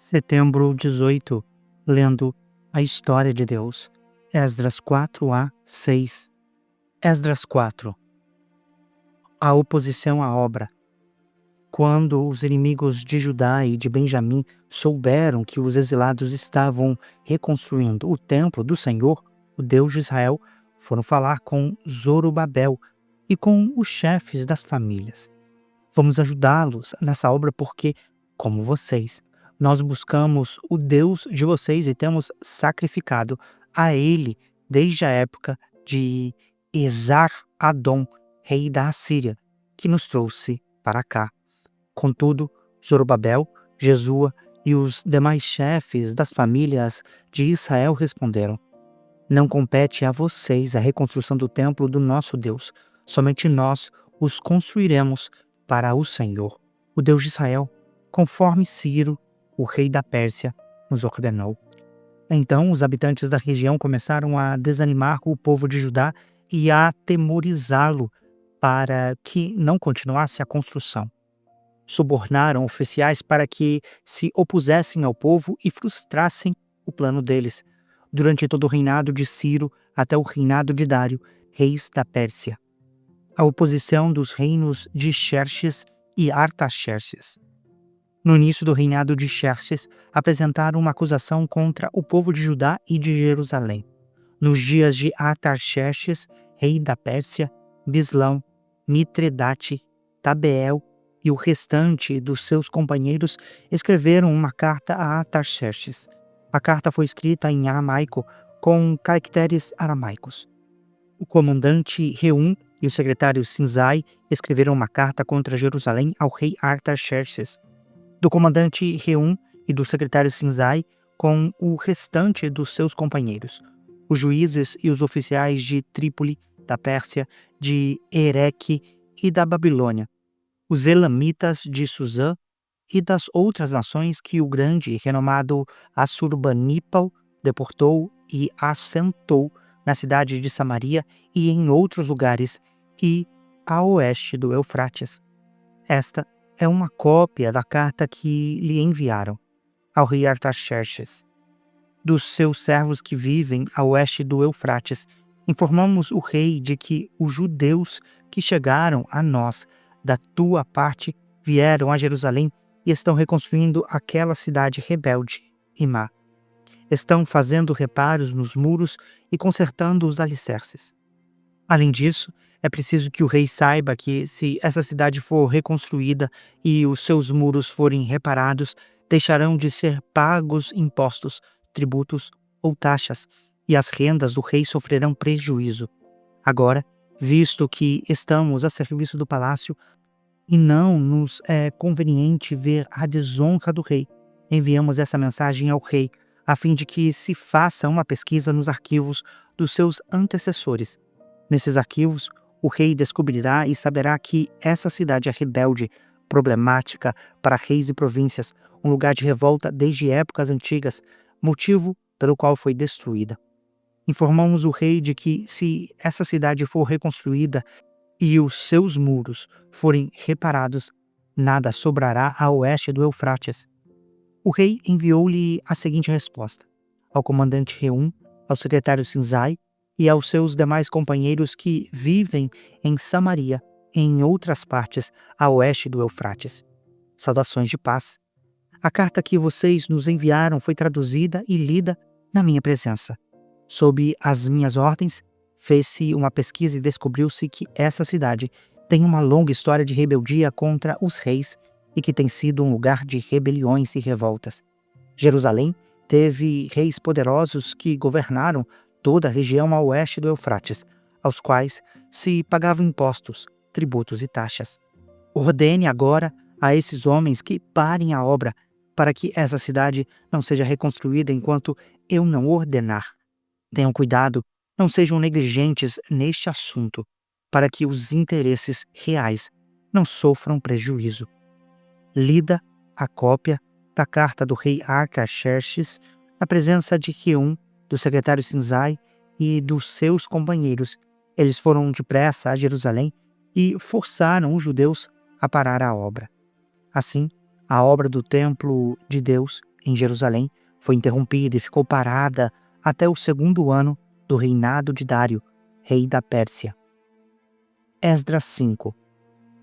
Setembro 18, lendo a história de Deus. Esdras 4 a 6. Esdras 4. A oposição à obra. Quando os inimigos de Judá e de Benjamim souberam que os exilados estavam reconstruindo o templo do Senhor, o Deus de Israel, foram falar com Zorobabel e com os chefes das famílias. Vamos ajudá-los nessa obra porque, como vocês, nós buscamos o Deus de vocês e temos sacrificado a Ele desde a época de Esar-Adom, rei da Assíria, que nos trouxe para cá. Contudo, Zorobabel, Jesua e os demais chefes das famílias de Israel responderam: não compete a vocês a reconstrução do templo do nosso Deus. Somente nós os construiremos para o Senhor, o Deus de Israel, conforme Ciro, o rei da Pérsia, nos ordenou. Então os habitantes da região começaram a desanimar o povo de Judá e a atemorizá-lo para que não continuasse a construção. Subornaram oficiais para que se opusessem ao povo e frustrassem o plano deles, durante todo o reinado de Ciro até o reinado de Dário, reis da Pérsia. A oposição dos reinos de Xerxes e Artaxerxes. No início do reinado de Xerxes, apresentaram uma acusação contra o povo de Judá e de Jerusalém. Nos dias de Artaxerxes, rei da Pérsia, Bislão, Mitredate, Tabeel e o restante dos seus companheiros escreveram uma carta a Artaxerxes. A carta foi escrita em aramaico com caracteres aramaicos. O comandante Reum e o secretário Sinzai escreveram uma carta contra Jerusalém ao rei Artaxerxes. Do comandante Reum e do secretário Sinzai com o restante dos seus companheiros, os juízes e os oficiais de Trípoli, da Pérsia, de Ereque e da Babilônia, os elamitas de Suzã e das outras nações que o grande e renomado Assurbanipal deportou e assentou na cidade de Samaria e em outros lugares e a oeste do Eufrates. Esta é uma cópia da carta que lhe enviaram ao rei Artaxerxes. Dos seus servos que vivem a oeste do Eufrates, informamos o rei de que os judeus que chegaram a nós da tua parte vieram a Jerusalém e estão reconstruindo aquela cidade rebelde e má. Estão fazendo reparos nos muros e consertando os alicerces. Além disso, é preciso que o rei saiba que, se essa cidade for reconstruída e os seus muros forem reparados, deixarão de ser pagos impostos, tributos ou taxas, e as rendas do rei sofrerão prejuízo. Agora, visto que estamos a serviço do palácio e não nos é conveniente ver a desonra do rei, enviamos essa mensagem ao rei, a fim de que se faça uma pesquisa nos arquivos dos seus antecessores. Nesses arquivos, o rei descobrirá e saberá que essa cidade é rebelde, problemática para reis e províncias, um lugar de revolta desde épocas antigas, motivo pelo qual foi destruída. Informamos o rei de que, se essa cidade for reconstruída e os seus muros forem reparados, nada sobrará a oeste do Eufrates. O rei enviou-lhe a seguinte resposta: ao comandante Reum, ao secretário Sinzai e aos seus demais companheiros que vivem em Samaria e em outras partes a oeste do Eufrates. Saudações de paz. A carta que vocês nos enviaram foi traduzida e lida na minha presença. Sob as minhas ordens, fez-se uma pesquisa e descobriu-se que essa cidade tem uma longa história de rebeldia contra os reis e que tem sido um lugar de rebeliões e revoltas. Jerusalém teve reis poderosos que governaram toda a região a oeste do Eufrates, aos quais se pagavam impostos, tributos e taxas. Ordene agora a esses homens que parem a obra, para que essa cidade não seja reconstruída enquanto eu não ordenar. Tenham cuidado, não sejam negligentes neste assunto, para que os interesses reais não sofram prejuízo. Lida a cópia da carta do rei Artaxerxes na presença de Reum, do secretário Sinzai e dos seus companheiros. Eles foram depressa a Jerusalém e forçaram os judeus a parar a obra. Assim, a obra do templo de Deus em Jerusalém foi interrompida e ficou parada até o 2º ano do reinado de Dário, rei da Pérsia. Esdras 5.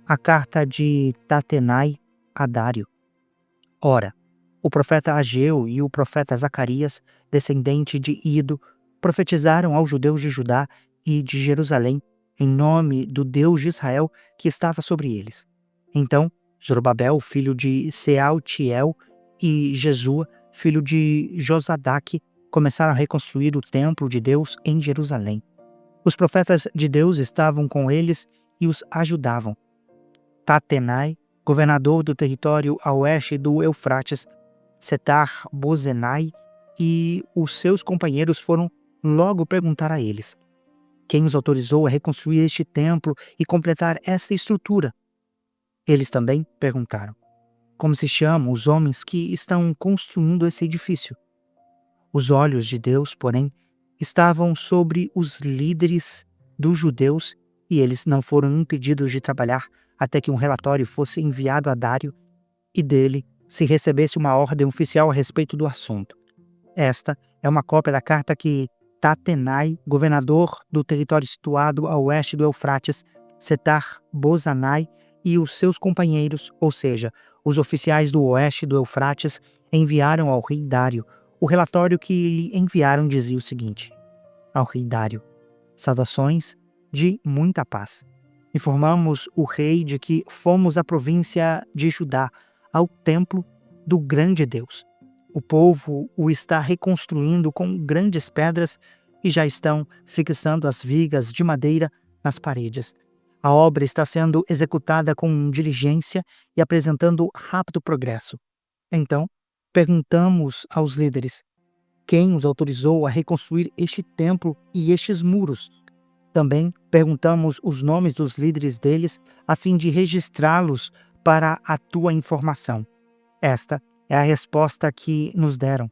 A carta de Tatenai a Dário. Ora, o profeta Ageu e o profeta Zacarias, descendente de Ido, profetizaram aos judeus de Judá e de Jerusalém em nome do Deus de Israel que estava sobre eles. Então, Zorobabel, filho de Sealtiel, e Jesua, filho de Josadaque, começaram a reconstruir o templo de Deus em Jerusalém. Os profetas de Deus estavam com eles e os ajudavam. Tatenai, governador do território a oeste do Eufrates, Setar-Bozenai e os seus companheiros foram logo perguntar a eles: quem os autorizou a reconstruir este templo e completar esta estrutura? Eles também perguntaram: como se chamam os homens que estão construindo esse edifício? Os olhos de Deus, porém, estavam sobre os líderes dos judeus e eles não foram impedidos de trabalhar até que um relatório fosse enviado a Dário e dele se recebesse uma ordem oficial a respeito do assunto. Esta é uma cópia da carta que Tatenai, governador do território situado a oeste do Eufrates, Setar-Bozanai e os seus companheiros, ou seja, os oficiais do oeste do Eufrates, enviaram ao rei Dário. O relatório que lhe enviaram dizia o seguinte: ao rei Dário, saudações de muita paz. Informamos o rei de que fomos à província de Judá, ao templo do grande Deus. O povo o está reconstruindo com grandes pedras e já estão fixando as vigas de madeira nas paredes. A obra está sendo executada com diligência e apresentando rápido progresso. Então, perguntamos aos líderes: quem os autorizou a reconstruir este templo e estes muros? Também perguntamos os nomes dos líderes deles a fim de registrá-los para a tua informação. Esta é a resposta que nos deram.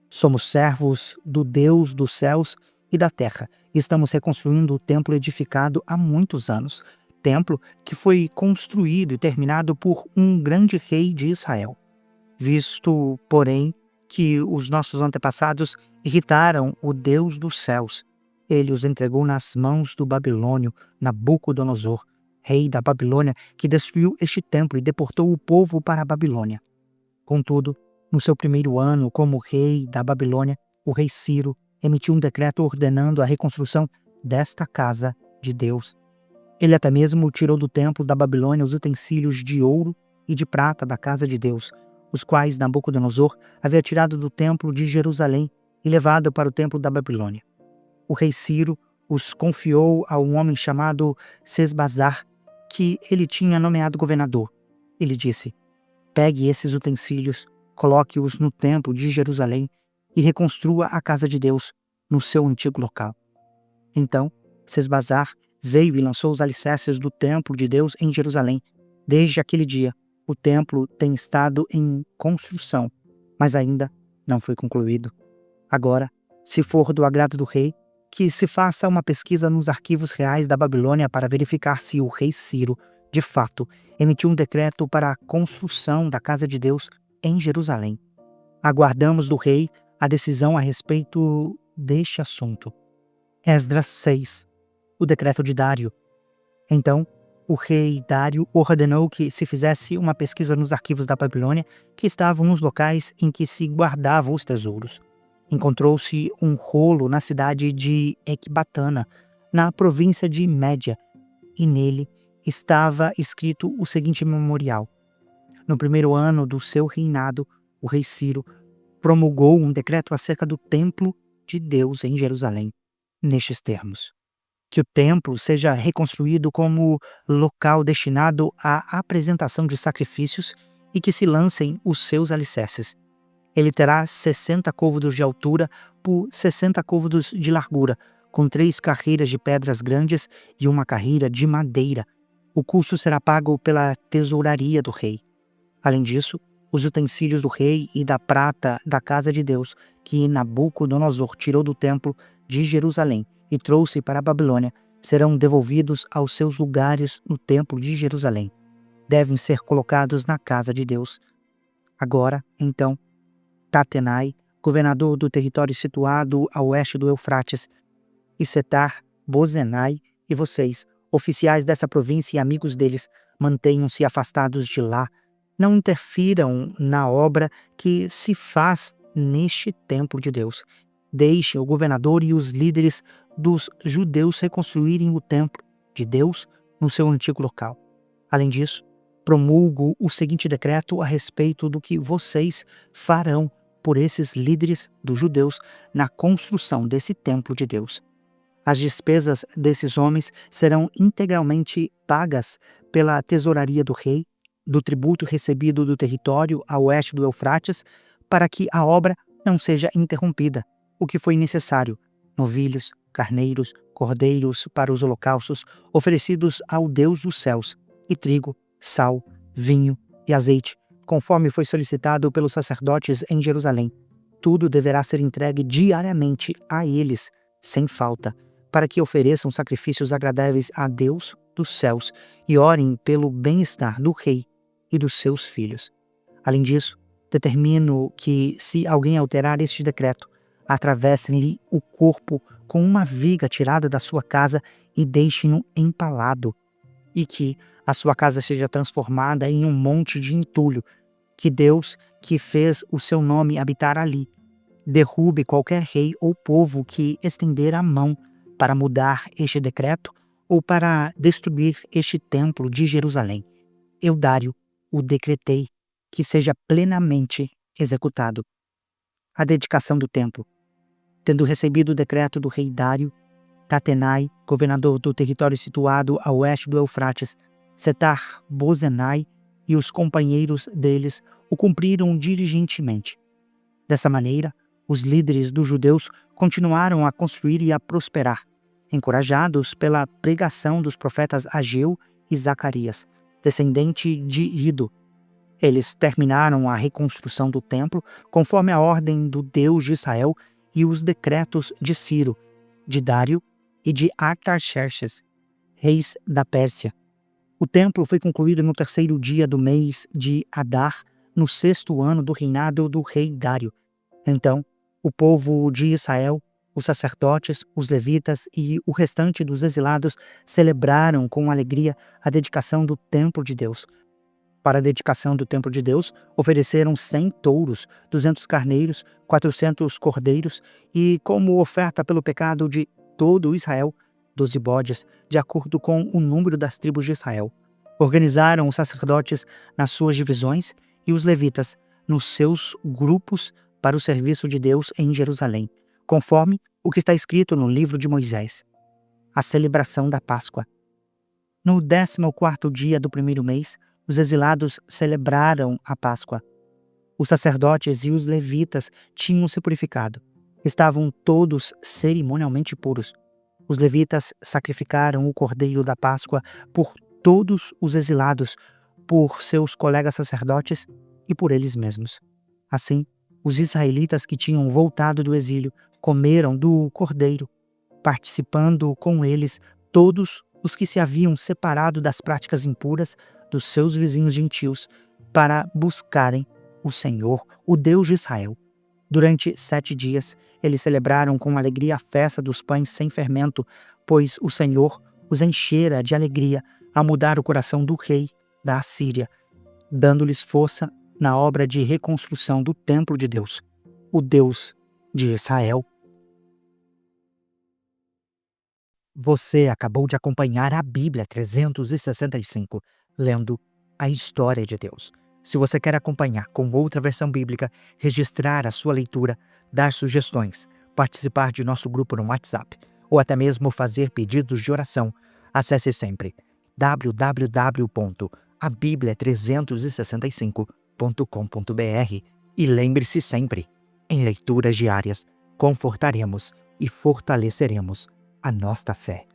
Somos servos do Deus dos céus e da terra. Estamos reconstruindo o templo edificado há muitos anos. Templo que foi construído e terminado por um grande rei de Israel. Visto, porém, que os nossos antepassados irritaram o Deus dos céus, ele os entregou nas mãos do babilônio Nabucodonosor, rei da Babilônia, que destruiu este templo e deportou o povo para a Babilônia. Contudo, no seu 1º ano como rei da Babilônia, o rei Ciro emitiu um decreto ordenando a reconstrução desta casa de Deus. Ele até mesmo tirou do templo da Babilônia os utensílios de ouro e de prata da casa de Deus, os quais Nabucodonosor havia tirado do templo de Jerusalém e levado para o templo da Babilônia. O rei Ciro os confiou a um homem chamado Sesbazar, que ele tinha nomeado governador. Ele disse: pegue esses utensílios, coloque-os no templo de Jerusalém e reconstrua a casa de Deus no seu antigo local. Então, Sesbazar veio e lançou os alicerces do templo de Deus em Jerusalém. Desde aquele dia, o templo tem estado em construção, mas ainda não foi concluído. Agora, se for do agrado do rei, que se faça uma pesquisa nos arquivos reais da Babilônia para verificar se o rei Ciro, de fato, emitiu um decreto para a construção da casa de Deus em Jerusalém. Aguardamos do rei a decisão a respeito deste assunto. Esdras 6. O decreto de Dário. Então, o rei Dário ordenou que se fizesse uma pesquisa nos arquivos da Babilônia que estavam nos locais em que se guardavam os tesouros. Encontrou-se um rolo na cidade de Ecbatana, na província de Média, e nele estava escrito o seguinte memorial: no 1º ano do seu reinado, o rei Ciro promulgou um decreto acerca do templo de Deus em Jerusalém, nestes termos: que o templo seja reconstruído como local destinado à apresentação de sacrifícios e que se lancem os seus alicerces. Ele terá 60 côvados de altura por 60 côvados de largura, com 3 carreiras de pedras grandes e uma carreira de madeira. O custo será pago pela tesouraria do rei. Além disso, os utensílios do rei e da prata da casa de Deus, que Nabucodonosor tirou do templo de Jerusalém e trouxe para a Babilônia, serão devolvidos aos seus lugares no templo de Jerusalém. Devem ser colocados na casa de Deus. Agora, então, Tatenai, governador do território situado a oeste do Eufrates, e Setar-Bozenai, e vocês, oficiais dessa província e amigos deles, mantenham-se afastados de lá. Não interfiram na obra que se faz neste templo de Deus. Deixem o governador e os líderes dos judeus reconstruírem o templo de Deus no seu antigo local. Além disso, promulgo o seguinte decreto a respeito do que vocês farão por esses líderes dos judeus na construção desse templo de Deus. As despesas desses homens serão integralmente pagas pela tesouraria do rei, do tributo recebido do território a oeste do Eufrates, para que a obra não seja interrompida, o que foi necessário: novilhos, carneiros, cordeiros para os holocaustos oferecidos ao Deus dos céus, e trigo, sal, vinho e azeite, conforme foi solicitado pelos sacerdotes em Jerusalém. Tudo deverá ser entregue diariamente a eles, sem falta, para que ofereçam sacrifícios agradáveis a Deus dos céus e orem pelo bem-estar do rei e dos seus filhos. Além disso, determino que, se alguém alterar este decreto, atravessem-lhe o corpo com uma viga tirada da sua casa e deixem-no empalado, e que a sua casa seja transformada em um monte de entulho, que Deus, que fez o seu nome habitar ali, derrube qualquer rei ou povo que estender a mão para mudar este decreto ou para destruir este templo de Jerusalém. Eu, Dário, o decretei que seja plenamente executado. A dedicação do templo. Tendo recebido o decreto do rei Dário, Tatenai, governador do território situado a oeste do Eufrates, Setar-Bozenai e os companheiros deles o cumpriram diligentemente. Dessa maneira, os líderes dos judeus continuaram a construir e a prosperar, encorajados pela pregação dos profetas Ageu e Zacarias, descendente de Ido. Eles terminaram a reconstrução do templo conforme a ordem do Deus de Israel e os decretos de Ciro, de Dário e de Artaxerxes, reis da Pérsia. O templo foi concluído no 3º dia do mês de Adar, no 6º ano do reinado do rei Dário. Então, o povo de Israel, os sacerdotes, os levitas e o restante dos exilados celebraram com alegria a dedicação do templo de Deus. Para a dedicação do templo de Deus, ofereceram 100 touros, 200 carneiros, 400 cordeiros e, como oferta pelo pecado de todo Israel, 12 bodes, de acordo com o número das tribos de Israel. Organizaram os sacerdotes nas suas divisões e os levitas nos seus grupos para o serviço de Deus em Jerusalém, conforme o que está escrito no livro de Moisés. A celebração da Páscoa. No 14º dia do 1º mês, os exilados celebraram a Páscoa. Os sacerdotes e os levitas tinham se purificado. Estavam todos cerimonialmente puros. Os levitas sacrificaram o cordeiro da Páscoa por todos os exilados, por seus colegas sacerdotes e por eles mesmos. Assim, os israelitas que tinham voltado do exílio comeram do cordeiro, participando com eles todos os que se haviam separado das práticas impuras dos seus vizinhos gentios para buscarem o Senhor, o Deus de Israel. Durante 7 dias, eles celebraram com alegria a festa dos pães sem fermento, pois o Senhor os enchera de alegria a mudar o coração do rei da Assíria, dando-lhes força na obra de reconstrução do templo de Deus, o Deus de Israel. Você acabou de acompanhar a Bíblia 365, lendo a história de Deus. Se você quer acompanhar com outra versão bíblica, registrar a sua leitura, dar sugestões, participar de nosso grupo no WhatsApp ou até mesmo fazer pedidos de oração, acesse sempre www.abiblia365.com.br e lembre-se sempre, em leituras diárias, confortaremos e fortaleceremos a nossa fé.